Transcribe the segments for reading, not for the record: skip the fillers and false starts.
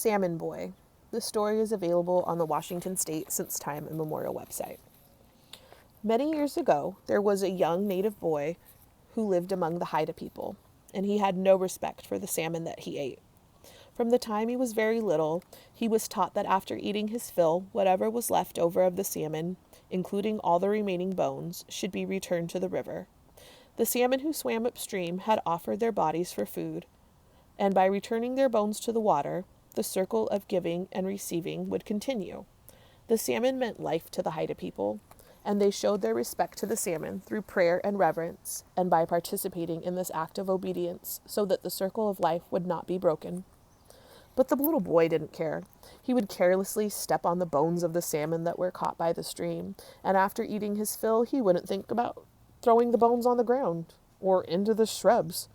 Salmon Boy. The story is available on the Washington State Since Time Immemorial website. Many years ago, there was a young native boy who lived among the Haida people, and he had no respect for the salmon that he ate. From the time he was very little, he was taught that after eating his fill, whatever was left over of the salmon, including all the remaining bones, should be returned to the river. The salmon who swam upstream had offered their bodies for food, and by returning their bones to the water, the circle of giving and receiving would continue. The salmon meant life to the Haida people, and they showed their respect to the salmon through prayer and reverence, and by participating in this act of obedience so that the circle of life would not be broken. But the little boy didn't care. He would carelessly step on the bones of the salmon that were caught by the stream, and after eating his fill, he wouldn't think about throwing the bones on the ground or into the shrubs.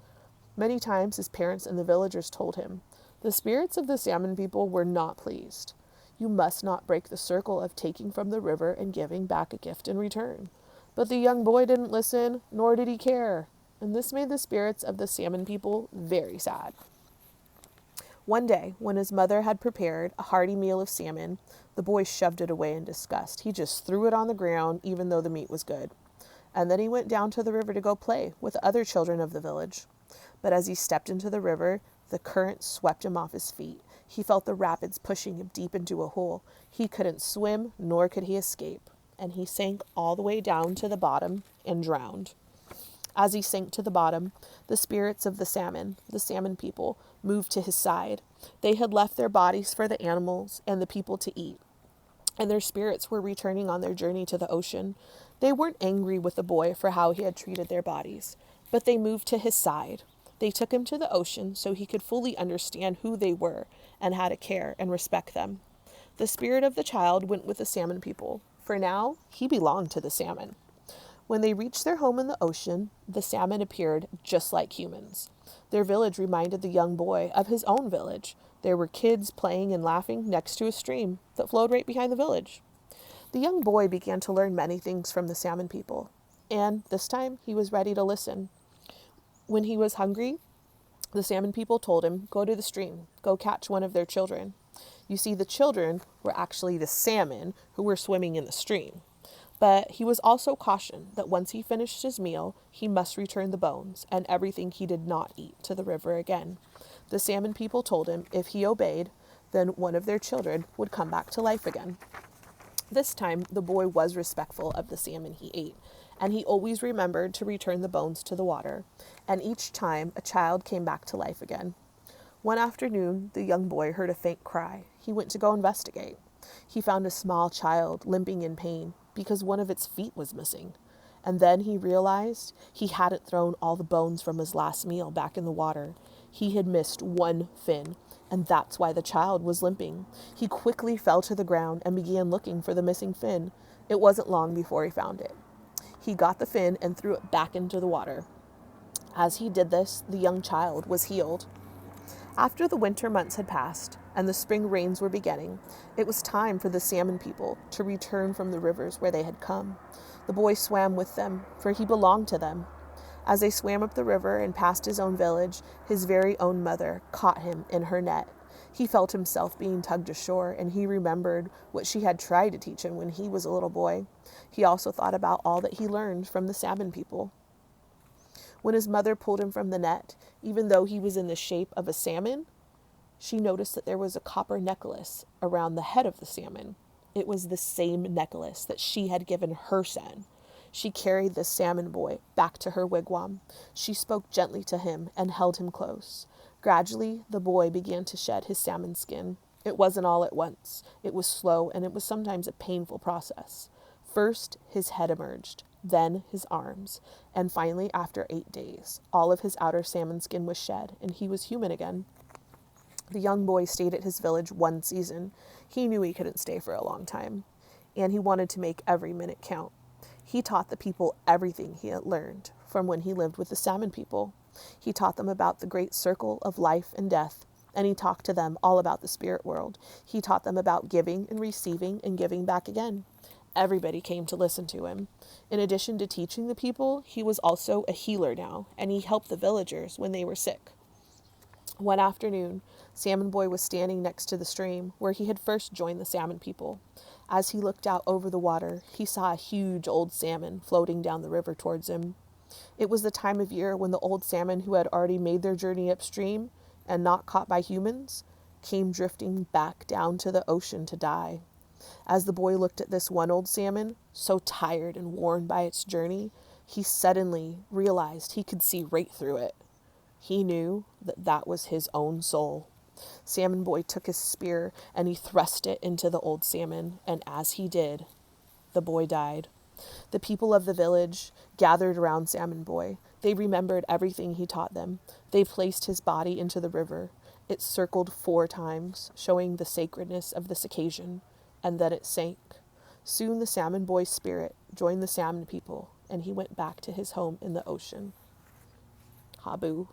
Many times his parents and the villagers told him, "The spirits of the salmon people were not pleased. You must not break the circle of taking from the river and giving back a gift in return." But the young boy didn't listen, nor did he care, and this made the spirits of the salmon people very sad. One day, when his mother had prepared a hearty meal of salmon, the boy shoved it away in disgust. He just threw it on the ground, even though the meat was good. And then he went down to the river to go play with other children of the village. But as he stepped into the river, the current swept him off his feet. He felt the rapids pushing him deep into a hole. He couldn't swim, nor could he escape, and he sank all the way down to the bottom and drowned. As he sank to the bottom, the spirits of the salmon people, moved to his side. They had left their bodies for the animals and the people to eat, and their spirits were returning on their journey to the ocean. They weren't angry with the boy for how he had treated their bodies, but they moved to his side. They took him to the ocean so he could fully understand who they were and how to care and respect them. The spirit of the child went with the salmon people, for now he belonged to the salmon. When they reached their home in the ocean, the salmon appeared just like humans. Their village reminded the young boy of his own village. There were kids playing and laughing next to a stream that flowed right behind the village. The young boy began to learn many things from the salmon people, and this time he was ready to listen. When he was hungry, the salmon people told him, "Go to the stream, go catch one of their children." You see, the children were actually the salmon who were swimming in the stream. But he was also cautioned that once he finished his meal, he must return the bones and everything he did not eat to the river again. The salmon people told him if he obeyed, then one of their children would come back to life again. This time, the boy was respectful of the salmon he ate, and he always remembered to return the bones to the water, and each time a child came back to life again. One afternoon, the young boy heard a faint cry. He went to go investigate. He found a small child limping in pain because one of its feet was missing. And then he realized he hadn't thrown all the bones from his last meal back in the water. He had missed one fin, and that's why the child was limping. He quickly fell to the ground and began looking for the missing fin. It wasn't long before he found it. He got the fin and threw it back into the water. As he did this, the young child was healed. After the winter months had passed and the spring rains were beginning, it was time for the salmon people to return from the rivers where they had come. The boy swam with them, for he belonged to them. As they swam up the river and past his own village, his very own mother caught him in her net. He felt himself being tugged ashore, and he remembered what she had tried to teach him when he was a little boy. He also thought about all that he learned from the salmon people. When his mother pulled him from the net, even though he was in the shape of a salmon, she noticed that there was a copper necklace around the head of the salmon. It was the same necklace that she had given her son. She carried the salmon boy back to her wigwam. She spoke gently to him and held him close. Gradually, the boy began to shed his salmon skin. It wasn't all at once. It was slow, and it was sometimes a painful process. First, his head emerged, then his arms, and finally, after 8 days, all of his outer salmon skin was shed, and he was human again. The young boy stayed at his village one season. He knew he couldn't stay for a long time, and he wanted to make every minute count. He taught the people everything he had learned from when he lived with the salmon people. He taught them about the great circle of life and death, and he talked to them all about the spirit world. He taught them about giving and receiving and giving back again. Everybody came to listen to him. In addition to teaching the people, he was also a healer now, and he helped the villagers when they were sick. One afternoon, Salmon Boy was standing next to the stream where he had first joined the salmon people. As he looked out over the water, he saw a huge old salmon floating down the river towards him. It was the time of year when the old salmon who had already made their journey upstream and not caught by humans came drifting back down to the ocean to die. As the boy looked at this one old salmon, so tired and worn by its journey, he suddenly realized he could see right through it. He knew that that was his own soul. Salmon Boy took his spear and he thrust it into the old salmon, and as he did, the boy died. The people of the village gathered around Salmon Boy. They remembered everything he taught them. They placed his body into the river. It circled 4 times, showing the sacredness of this occasion, and then it sank. Soon the Salmon Boy's spirit joined the salmon people, and he went back to his home in the ocean. Habu.